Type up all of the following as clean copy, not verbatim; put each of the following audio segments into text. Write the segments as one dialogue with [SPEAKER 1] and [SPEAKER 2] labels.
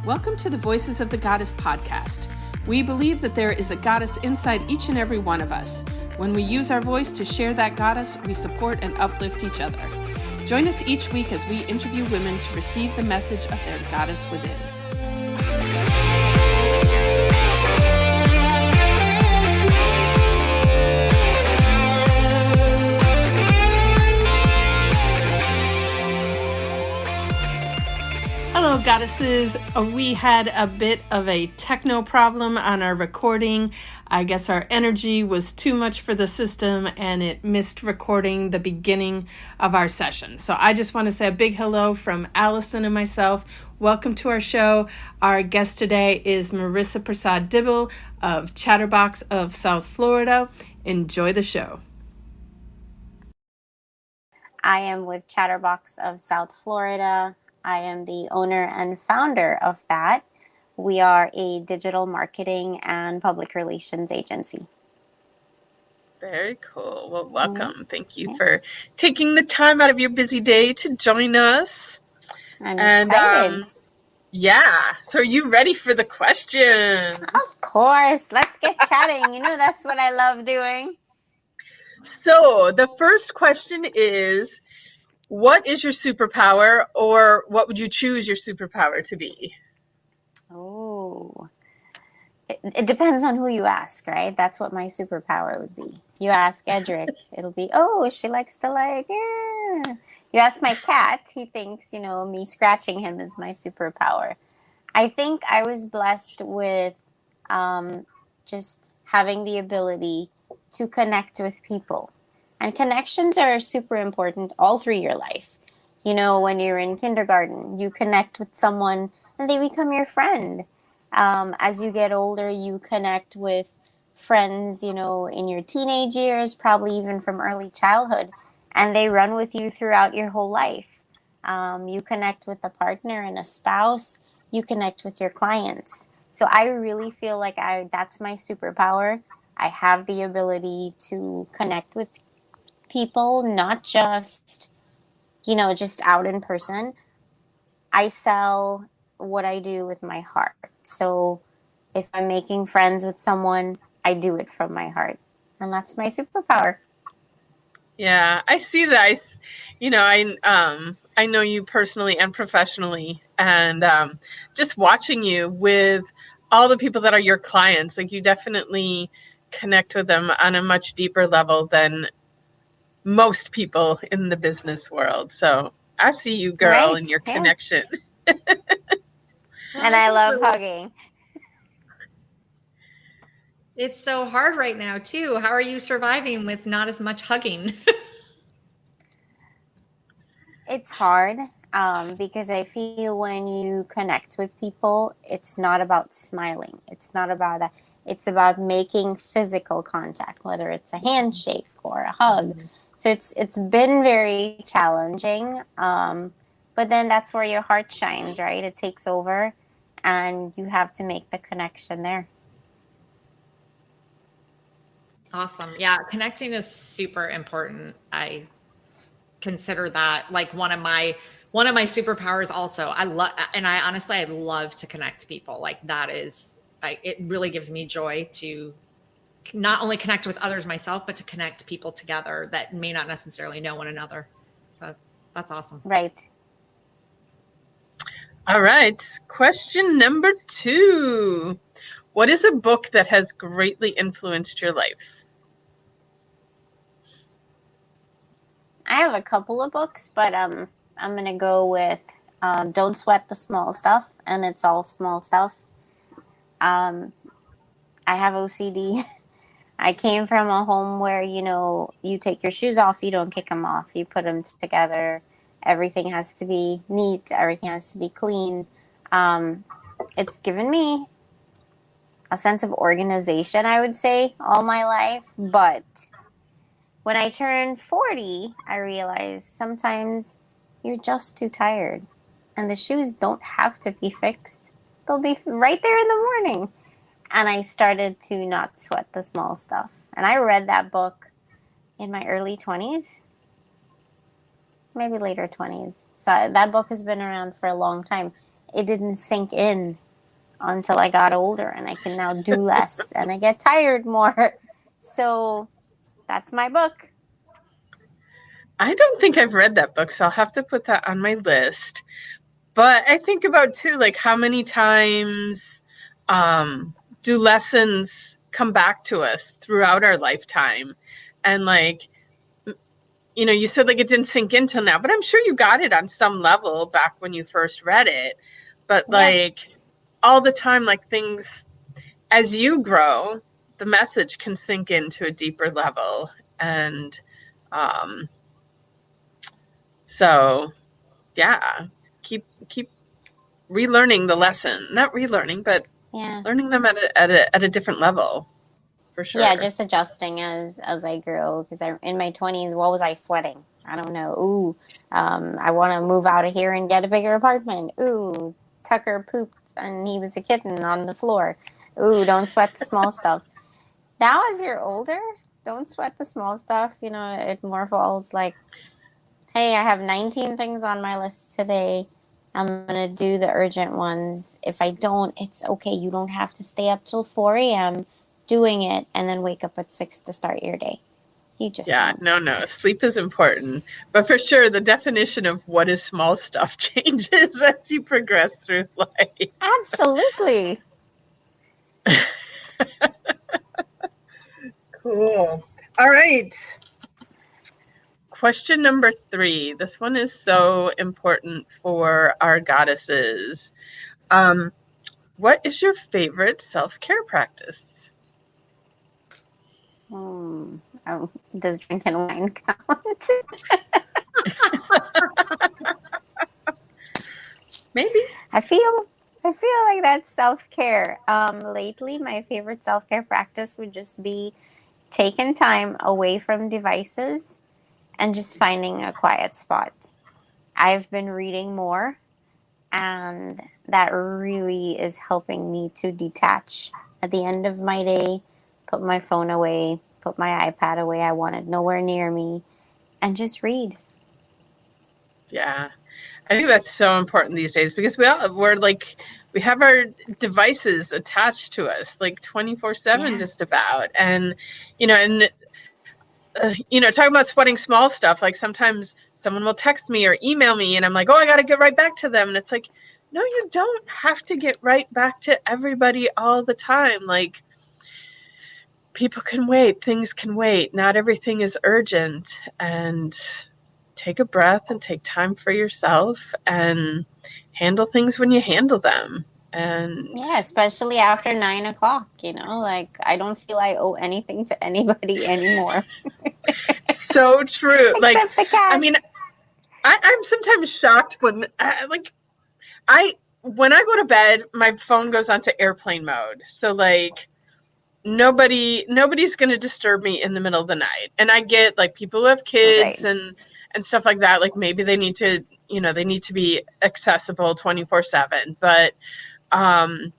[SPEAKER 1] Welcome to the Voices of the Goddess podcast. We believe that there is a goddess inside each and every one of us. When we use our voice to share that goddess, we support and uplift each other. Join us each week as we interview women to receive the message of their goddess within. Hello, goddesses. We had a bit of a techno problem on our recording. I guess our energy was too much for the system and it missed recording the beginning of our session. So I just want to say a big hello from Allyson and myself. Welcome to our show. Our guest today is Marisa Presad-Dibble of Chatterbox of South Florida. Enjoy the show.
[SPEAKER 2] I am with Chatterbox of South Florida. I am the owner and founder of that. We are a digital marketing and public relations agency.
[SPEAKER 1] Very cool. Well, welcome. Thank you for taking the time out of your busy day to join us.
[SPEAKER 2] I'm excited.
[SPEAKER 1] So are you ready for the questions?
[SPEAKER 2] Of course. Let's get chatting. You know, that's what I love doing.
[SPEAKER 1] So the first question is, what is your superpower, or what would you choose your superpower to be?
[SPEAKER 2] Oh, it depends on who you ask, right? That's what my superpower would be. You ask Edric, it'll be, she likes to yeah. You ask my cat, he thinks, me scratching him is my superpower. I think I was blessed with just having the ability to connect with people. And connections are super important all through your life. When you're in kindergarten, you connect with someone and they become your friend. As you get older, you connect with friends, in your teenage years, probably even from early childhood, and they run with you throughout your whole life. You connect with a partner and a spouse. You connect with your clients. So I really feel like that's my superpower. I have the ability to connect with people, not just, just out in person. I sell what I do with my heart. So if I'm making friends with someone, I do it from my heart. And that's my superpower.
[SPEAKER 1] Yeah, I see that. I know you personally and professionally, and just watching you with all the people that are your clients, like you definitely connect with them on a much deeper level than most people in the business world. So I see you, girl, and your connection.
[SPEAKER 2] And I love hugging.
[SPEAKER 3] It's so hard right now, too. How are you surviving with not as much hugging?
[SPEAKER 2] It's hard because I feel when you connect with people, it's not about smiling. It's not about that. It's about making physical contact, whether it's a handshake or a hug. Mm-hmm. So it's been very challenging. But then that's where your heart shines, right? It takes over and you have to make the connection there.
[SPEAKER 3] Awesome. Yeah, connecting is super important. I consider that like one of my superpowers also. I love to connect people. Like that is, it really gives me joy to not only connect with others myself, but to connect people together that may not necessarily know one another. So that's awesome.
[SPEAKER 2] Right.
[SPEAKER 1] All right. Question number 2. What is a book that has greatly influenced your life?
[SPEAKER 2] I have a couple of books, but I'm going to go with Don't Sweat the Small Stuff, and it's all small stuff. I have OCD. I came from a home where, you take your shoes off, you don't kick them off, you put them together. Everything has to be neat. Everything has to be clean. It's given me a sense of organization, I would say, all my life. But when I turned 40, I realized sometimes you're just too tired. And the shoes don't have to be fixed. They'll be right there in the morning. And I started to not sweat the small stuff. And I read that book in my early 20s. Maybe later 20s. So that book has been around for a long time. it didn't sink in until I got older, and I can now do less and I get tired more. So that's my book.
[SPEAKER 4] I don't think I've read that book, so I'll have to put that on my list. But I think about too, like how many times do lessons come back to us throughout our lifetime? And like, you know, you said like it didn't sink in till now, but I'm sure you got it on some level back when you first read it. But like all the time, like things, as you grow, the message can sink into a deeper level. And so, yeah, keep relearning the lesson, not relearning, but learning them at a different level, for sure.
[SPEAKER 2] Yeah, just adjusting as I grew, because in my 20s, what was I sweating? I don't know. Ooh, I want to move out of here and get a bigger apartment. Ooh, Tucker pooped and he was a kitten on the floor. Ooh, don't sweat the small stuff. Now, as you're older, don't sweat the small stuff. You know, it more falls like, hey, I have 19 things on my list today. I'm going to do the urgent ones. If I don't, it's okay. You don't have to stay up till 4 a.m. doing it and then wake up at 6 to start your day. You just don't.
[SPEAKER 4] No. Sleep is important. But for sure, the definition of what is small stuff changes as you progress through life.
[SPEAKER 2] Absolutely.
[SPEAKER 4] Cool. All right. Question number 3. This one is so important for our goddesses. What is your favorite self-care practice?
[SPEAKER 2] Does drinking wine count?
[SPEAKER 4] Maybe.
[SPEAKER 2] I feel like that's self-care. Lately, my favorite self-care practice would just be taking time away from devices and just finding a quiet spot. I've been reading more, and that really is helping me to detach at the end of my day, put my phone away, put my iPad away. I want it nowhere near me, and just read.
[SPEAKER 4] Yeah. I think that's so important these days because we have our devices attached to us like 24/7 just about. And, talking about sweating small stuff, like sometimes someone will text me or email me and I'm like, oh, I got to get right back to them. And it's like, no, you don't have to get right back to everybody all the time. Like, people can wait, things can wait. Not everything is urgent. And take a breath and take time for yourself and handle things when you handle them. And
[SPEAKER 2] yeah, especially after 9 o'clock, like I don't feel I owe anything to anybody anymore.
[SPEAKER 4] So true.
[SPEAKER 2] Except the cats.
[SPEAKER 4] I mean, I'm sometimes shocked when when I go to bed, my phone goes onto airplane mode. So like nobody's going to disturb me in the middle of the night. And I get like people who have kids and stuff like that. Like maybe they need to, they need to be accessible 24/7. But, I'm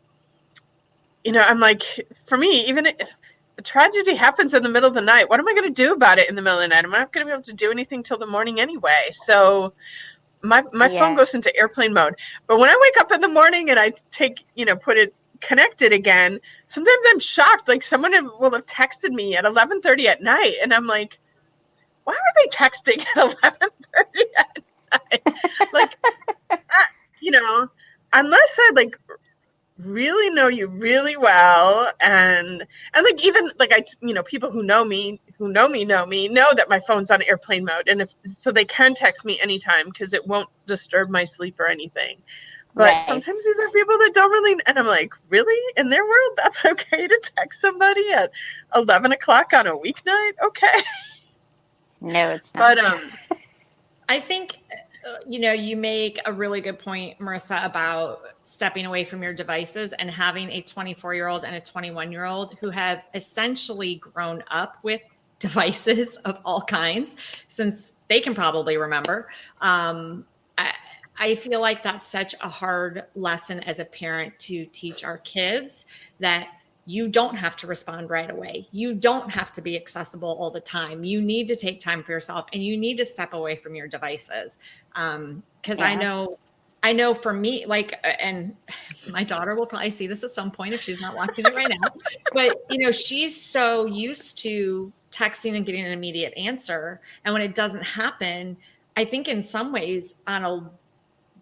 [SPEAKER 4] like, for me, even if the tragedy happens in the middle of the night, what am I going to do about it in the middle of the night? I'm not going to be able to do anything till the morning anyway. So my phone goes into airplane mode. But when I wake up in the morning and I put it connected again, sometimes I'm shocked. Like someone will have texted me at 11:30 at night. And I'm like, why are they texting at 11:30 at night? Like, unless I like really know you really well, and like even like people who know me know that my phone's on airplane mode, and so they can text me anytime because it won't disturb my sleep or anything. But sometimes these are people that don't really, and I'm like, really? In their world, that's okay to text somebody at 11 o'clock on a weeknight? Okay.
[SPEAKER 2] No, it's not.
[SPEAKER 4] But
[SPEAKER 3] I think, you make a really good point, Marisa, about stepping away from your devices and having a 24-year-old and a 21-year-old who have essentially grown up with devices of all kinds since they can probably remember. I feel like that's such a hard lesson as a parent to teach our kids, that you don't have to respond right away. You don't have to be accessible all the time. You need to take time for yourself and you need to step away from your devices. Because I know I know for me, like, and my daughter will probably see this at some point if she's not watching it right now, but she's so used to texting and getting an immediate answer. And when it doesn't happen, I think in some ways on a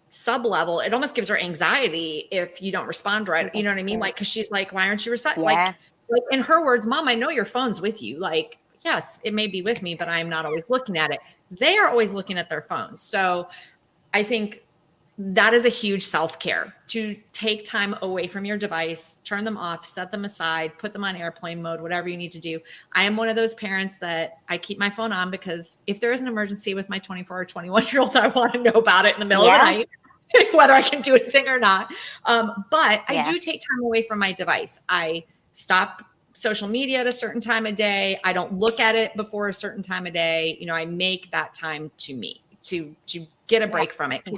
[SPEAKER 3] sub level, it almost gives her anxiety if you don't respond right. You know what I mean? Like, cause she's like, why aren't you responding?
[SPEAKER 2] Yeah.
[SPEAKER 3] Like in her words, Mom, I know your phone's with you. Like, yes, it may be with me, but I'm not always looking at it. They are always looking at their phones. So I think that is a huge self-care, to take time away from your device, turn them off, set them aside, put them on airplane mode, whatever you need to do. I am one of those parents that I keep my phone on because if there is an emergency with my 24 or 21-year-old, I want to know about it in the middle of the night, whether I can do anything or not. But I do take time away from my device. I stop social media at a certain time of day. I don't look at it before a certain time of day. I make that time to me to get a break from it.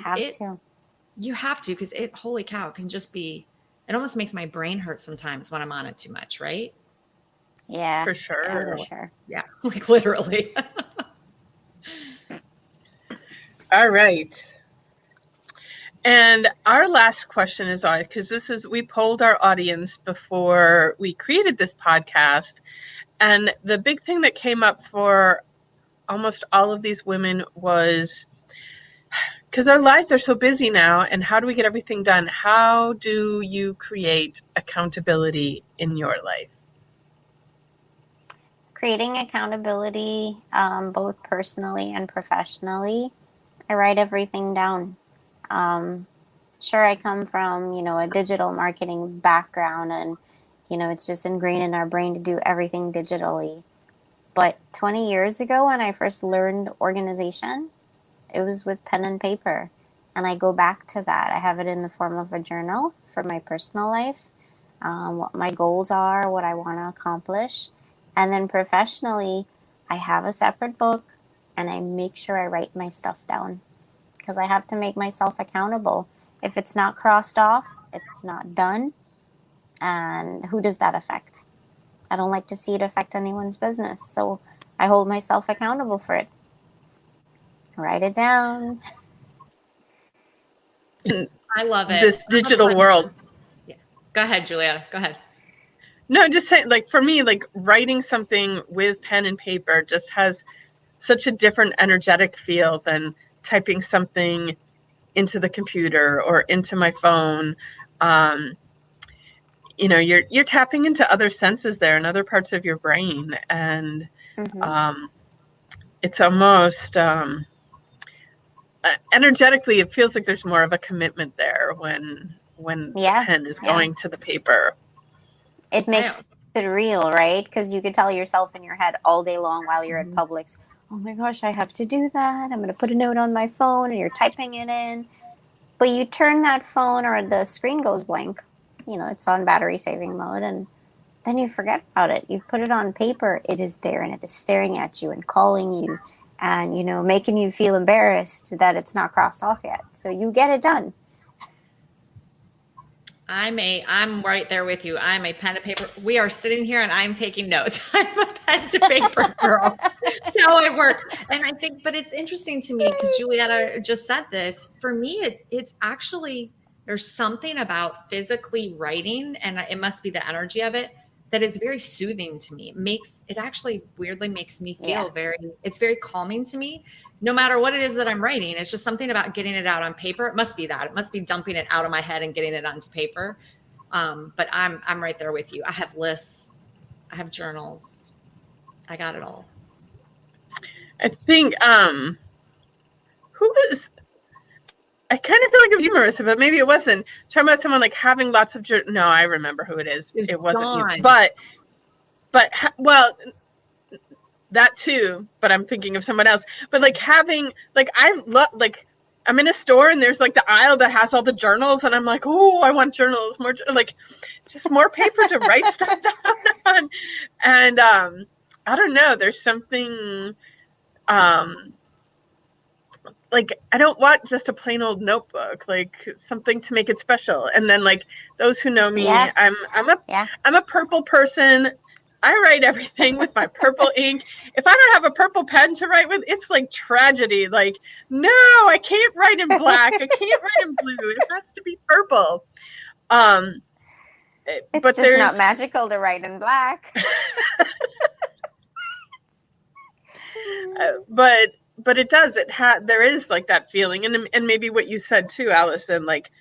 [SPEAKER 3] You have to, because holy cow, can just be, it almost makes my brain hurt sometimes when I'm on it too much, right?
[SPEAKER 2] Yeah.
[SPEAKER 4] For sure.
[SPEAKER 2] Yeah, for sure.
[SPEAKER 3] Yeah, like literally.
[SPEAKER 4] All right. And our last question is, because we polled our audience before we created this podcast. And the big thing that came up for almost all of these women was, because our lives are so busy now, and how do we get everything done? How do you create accountability in your life?
[SPEAKER 2] Creating accountability, both personally and professionally. I write everything down. Sure, I come from, a digital marketing background, and, it's just ingrained in our brain to do everything digitally. But 20 years ago, when I first learned organization, it was with pen and paper. And I go back to that. I have it in the form of a journal for my personal life, what my goals are, what I want to accomplish. And then professionally, I have a separate book, and I make sure I write my stuff down, because I have to make myself accountable. If it's not crossed off, it's not done. And who does that affect? I don't like to see it affect anyone's business. So I hold myself accountable for it. Write it down.
[SPEAKER 3] I love it.
[SPEAKER 4] This digital world.
[SPEAKER 3] Yeah. Go ahead, Julietta. Go ahead.
[SPEAKER 4] No, just saying, like, for me, like, writing something with pen and paper just has such a different energetic feel than typing something into the computer or into my phone. You're tapping into other senses there and other parts of your brain. And it's almost energetically, it feels like there's more of a commitment there when the pen is going to the paper.
[SPEAKER 2] It makes it real, right? Because you could tell yourself in your head all day long while you're at Publix, oh my gosh, I have to do that. I'm going to put a note on my phone, and you're typing it in. But you turn that phone, or the screen goes blank. It's on battery saving mode, and then you forget about it. You put it on paper, it is there, and it is staring at you and calling you and, making you feel embarrassed that it's not crossed off yet. So you get it done.
[SPEAKER 3] I'm right there with you. I'm a pen to paper. We are sitting here and I'm taking notes. I'm a pen to paper girl. That's how I work. And I think, but it's interesting to me because Julietta just said this. For me, it's actually, there's something about physically writing, and it must be the energy of it, that is very soothing to me. It actually weirdly makes me feel it's very calming to me. No matter what it is that I'm writing, it's just something about getting it out on paper. It must be that. It must be dumping it out of my head and getting it onto paper. But I'm right there with you. I have lists. I have journals. I got it all.
[SPEAKER 4] I think, I kind of feel like it was you, Marisa, but maybe it wasn't. Talking about someone like having lots of no, I remember who it is. It wasn't you. But that too, but I'm thinking of someone else. But like having, like, I love, like, I'm in a store and there's like the aisle that has all the journals, and I'm like, oh, I want journals, more, like, just more paper to write stuff down on. And I don't know, there's something, like, I don't want just a plain old notebook, like something to make it special. And then, like, those who know me, I'm a purple person. I write everything with my purple ink. If I don't have a purple pen to write with, it's like tragedy. Like, no, I can't write in black. I can't write in blue. It has to be purple.
[SPEAKER 2] It's
[SPEAKER 4] but
[SPEAKER 2] just not magical to write in black.
[SPEAKER 4] But it does. There is like that feeling, and maybe what you said too, Allyson. Like,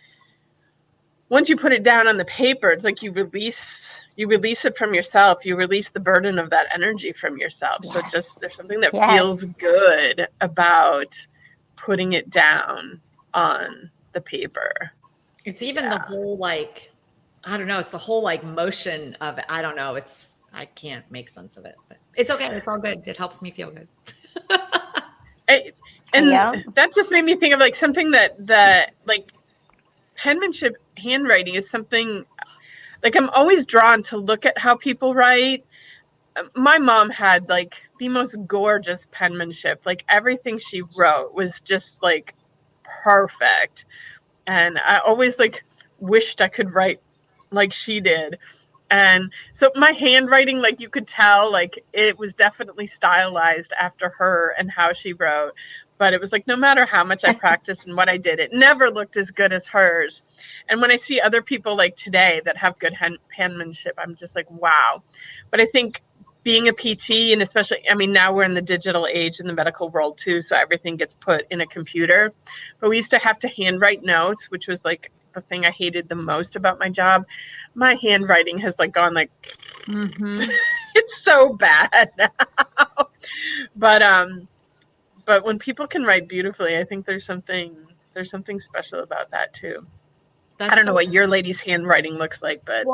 [SPEAKER 4] once you put it down on the paper, it's like you release it from yourself. You release the burden of that energy from yourself.
[SPEAKER 2] Yes.
[SPEAKER 4] So there's something that feels good about putting it down on the paper.
[SPEAKER 3] It's even the whole, like, I don't know, it's the whole like motion of it. I don't know. I can't make sense of it, but it's okay. It's all good. It helps me feel good.
[SPEAKER 4] And that just made me think of like something that like penmanship, handwriting is something like I'm always drawn to look at how people write. My mom had like the most gorgeous penmanship. Like everything she wrote was just like perfect. And I always like wished I could write like she did. And so my handwriting, like you could tell, like it was definitely stylized after her and how she wrote. But it was like, no matter how much I practiced and what I did, it never looked as good as hers. And when I see other people like today that have good penmanship, I'm just like, wow. But I think being a PT, and especially, I mean, now we're in the digital age in the medical world too, so everything gets put in a computer. But we used to have to handwrite notes, which was like the thing I hated the most about my job. My handwriting has like gone like, it's so bad now. But when people can write beautifully, I think there's something special about that too. I don't know what your lady's handwriting looks like, but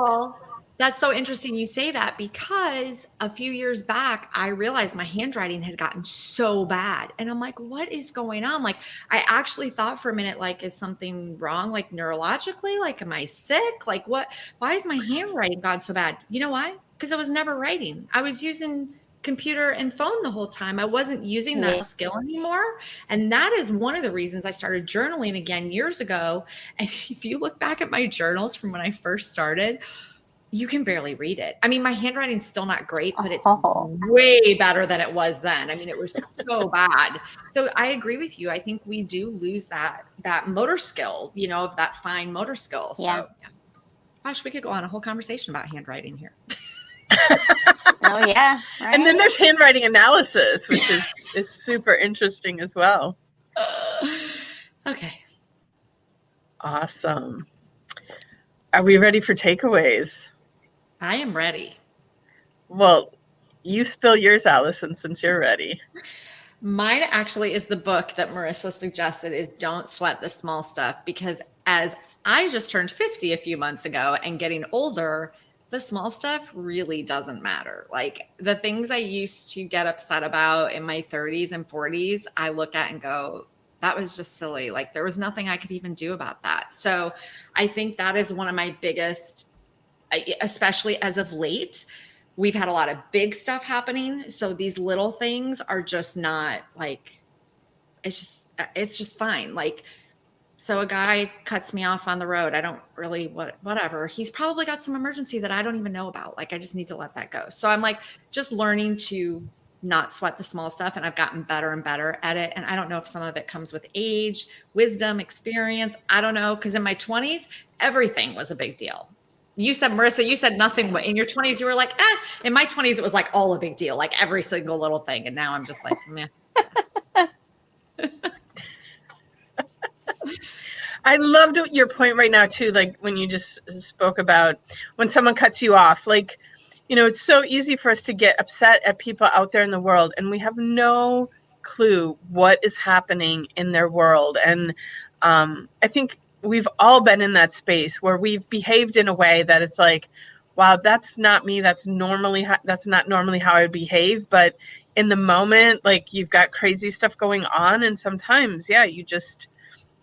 [SPEAKER 3] that's so interesting you say that, because a few years back, I realized my handwriting had gotten so bad. And I'm like, what is going on? Like, I actually thought for a minute, like, is something wrong? Like neurologically? Like, am I sick? Like why is my handwriting gone so bad? You know why? Because I was never writing. I was using computer and phone the whole time. I wasn't using that skill anymore. And that is one of the reasons I started journaling again years ago. And if you look back at my journals from when I first started, you can barely read it. I mean, my handwriting's still not great, but it's way better than it was then. I mean, it was so bad. So I agree with you. I think we do lose that motor skill, you know, of that fine motor skill. So gosh, we could go on a whole conversation about handwriting here.
[SPEAKER 2] Oh yeah. Right.
[SPEAKER 4] And then there's handwriting analysis, which is super interesting as well.
[SPEAKER 3] Okay.
[SPEAKER 4] Awesome. Are we ready for takeaways?
[SPEAKER 3] I am ready.
[SPEAKER 4] Well, you spill yours, Allyson, since you're ready.
[SPEAKER 3] Mine actually is the book that Marisa suggested, is Don't Sweat the Small Stuff, because as I just turned 50 a few months ago and getting older, the small stuff really doesn't matter. Like the things I used to get upset about in my 30s and 40s, I look at and go, that was just silly. Like there was nothing I could even do about that. So I think that is one of my biggest, especially as of late, we've had a lot of big stuff happening. So these little things are just not like, it's just fine. Like, so a guy cuts me off on the road. I don't really, whatever. He's probably got some emergency that I don't even know about. Like, I just need to let that go. So I'm like just learning to not sweat the small stuff. And I've gotten better and better at it. And I don't know if some of it comes with age, wisdom, experience. I don't know. Because in my 20s, everything was a big deal. You said, Marisa, you said nothing. In your 20s, you were like, In my 20s, it was like all a big deal, like every single little thing. And now I'm just like, meh.
[SPEAKER 4] I loved your point right now too, like when you just spoke about when someone cuts you off. Like, you know, it's so easy for us to get upset at people out there in the world, and we have no clue what is happening in their world. And I think we've all been in that space where we've behaved in a way that it's like, wow, that's not me. That's not normally how I would behave. But in the moment, like you've got crazy stuff going on, and sometimes, you just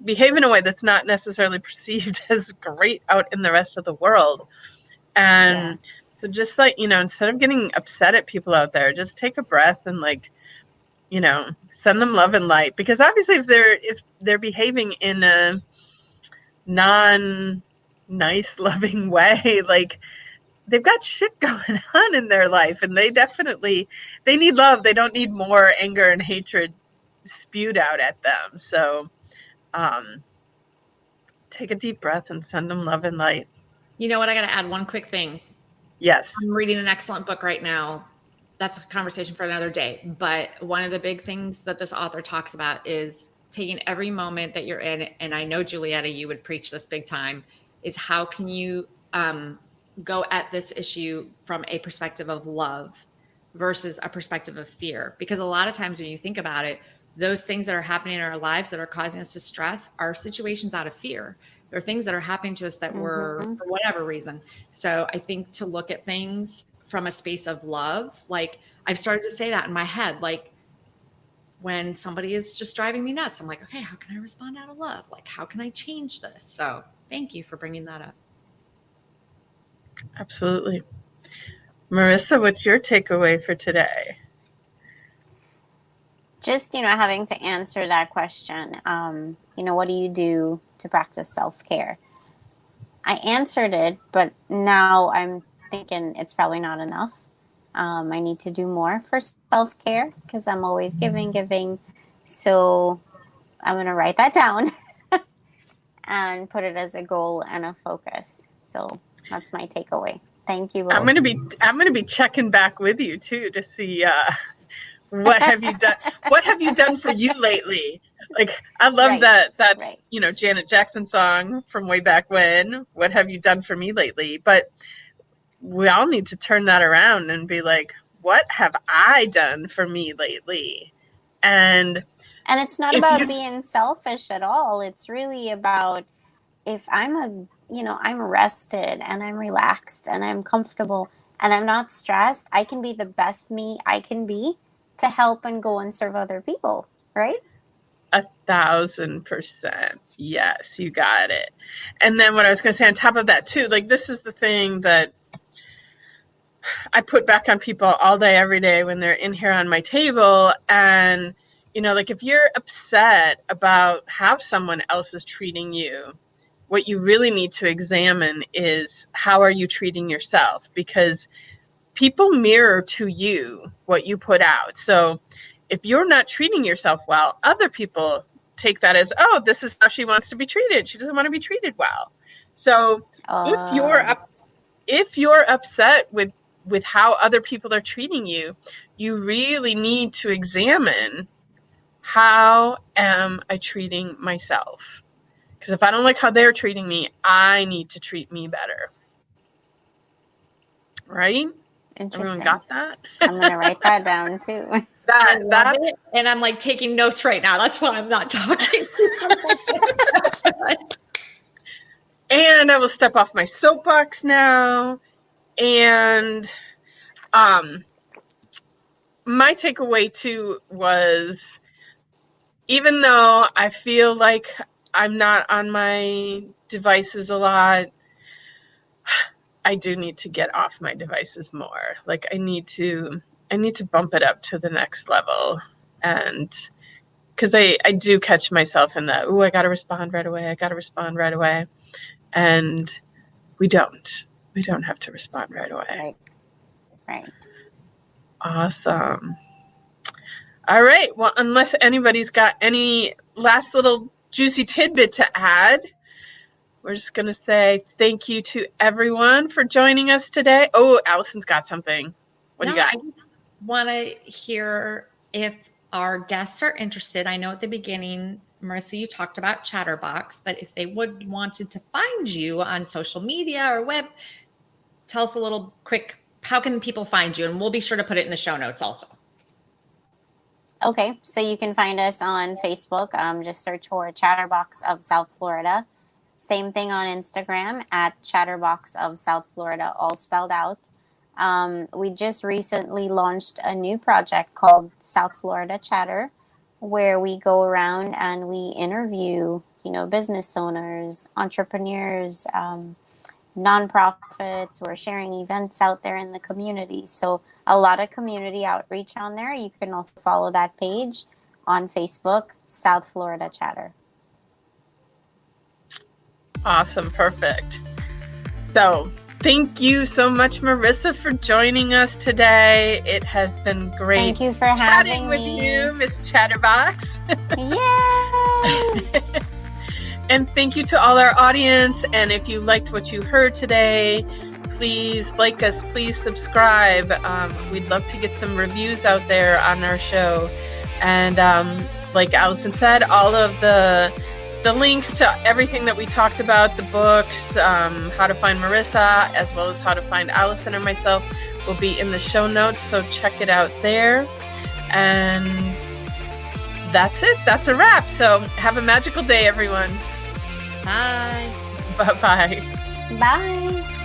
[SPEAKER 4] behave in a way that's not necessarily perceived as great out in the rest of the world. And so just like, you know, instead of getting upset at people out there, just take a breath and like, you know, send them love and light. Because obviously if they're behaving in a non-nice, loving way, like they've got shit going on in their life, and they need love. They don't need more anger and hatred spewed out at them. So take a deep breath and send them love and light.
[SPEAKER 3] You know what? I got to add one quick thing.
[SPEAKER 4] Yes.
[SPEAKER 3] I'm reading an excellent book right now. That's a conversation for another day. But one of the big things that this author talks about is taking every moment that you're in. And I know, Julietta, you would preach this big time, is how can you go at this issue from a perspective of love versus a perspective of fear? Because a lot of times when you think about it, those things that are happening in our lives that are causing us to stress are situations out of fear. There are things that are happening to us that were for whatever reason. So I think to look at things from a space of love, like I've started to say that in my head, like when somebody is just driving me nuts, I'm like, okay, how can I respond out of love? Like, how can I change this? So thank you for bringing that up.
[SPEAKER 4] Absolutely. Marisa, what's your takeaway for today?
[SPEAKER 2] Just, having to answer that question, what do you do to practice self-care? I answered it, but now I'm thinking it's probably not enough. I need to do more for self-care because I'm always giving. So I'm going to write that down and put it as a goal and a focus. So that's my takeaway. Thank you both.
[SPEAKER 4] I'm going to be checking back with you too to see what have you done? What have you done for you lately? Like, I love that's Janet Jackson song from way back when. What have you done for me lately? But we all need to turn that around and be like, what have I done for me lately? And
[SPEAKER 2] it's not about being selfish at all. It's really about if I'm I'm rested and I'm relaxed and I'm comfortable and I'm not stressed, I can be the best me I can be to help and go and serve other people, right?
[SPEAKER 4] 1,000%. Yes, you got it. And then what I was going to say on top of that too, like this is the thing that I put back on people all day, every day when they're in here on my table. And, like if you're upset about how someone else is treating you, what you really need to examine is how are you treating yourself? Because people mirror to you what you put out. So if you're not treating yourself well, other people take that as, oh, this is how she wants to be treated. She doesn't want to be treated well. So if you're upset with how other people are treating you, you really need to examine, how am I treating myself? Because if I don't like how they're treating me, I need to treat me better. Right? Everyone got that?
[SPEAKER 2] I'm going to write that down too.
[SPEAKER 3] That's it. And I'm like taking notes right now. That's why I'm not talking.
[SPEAKER 4] And I will step off my soapbox now. And my takeaway too was, even though I feel like I'm not on my devices a lot, I do need to get off my devices more. Like I need to bump it up to the next level. And because I do catch myself in that, I got to respond right away. And we don't have to respond right away.
[SPEAKER 2] Right.
[SPEAKER 4] Awesome. All right. Well, unless anybody's got any last little juicy tidbit to add, we're just going to say thank you to everyone for joining us today. Oh, Allyson's got something. What do you got?
[SPEAKER 3] I want to hear if our guests are interested. I know at the beginning, Marisa, you talked about Chatterbox, but if they wanted to find you on social media or web, tell us a little quick, how can people find you? And we'll be sure to put it in the show notes also.
[SPEAKER 2] Okay, so you can find us on Facebook. Just search for Chatterbox of South Florida. Same thing on Instagram at Chatterbox of South Florida, all spelled out. We just recently launched a new project called South Florida Chatter, where we go around and we interview, business owners, entrepreneurs, nonprofits. We're sharing events out there in the community. So a lot of community outreach on there. You can also follow that page on Facebook, South Florida Chatter.
[SPEAKER 4] Awesome. Perfect. So Thank you so much, Marisa, for joining us today. It has been great.
[SPEAKER 2] Thank you for
[SPEAKER 4] chatting
[SPEAKER 2] having
[SPEAKER 4] with
[SPEAKER 2] me.
[SPEAKER 4] you, Miss Chatterbox.
[SPEAKER 2] Yay!
[SPEAKER 4] And thank you to all our audience. And if you liked what you heard today, please like us, please subscribe. We'd love to get some reviews out there on our show. And like Allyson said, all of the links to everything that we talked about, the books, how to find Marisa, as well as how to find Allyson and myself, will be in the show notes. So check it out there. And that's it. That's a wrap. So have a magical day, everyone.
[SPEAKER 3] Bye.
[SPEAKER 4] Bye-bye.
[SPEAKER 2] Bye.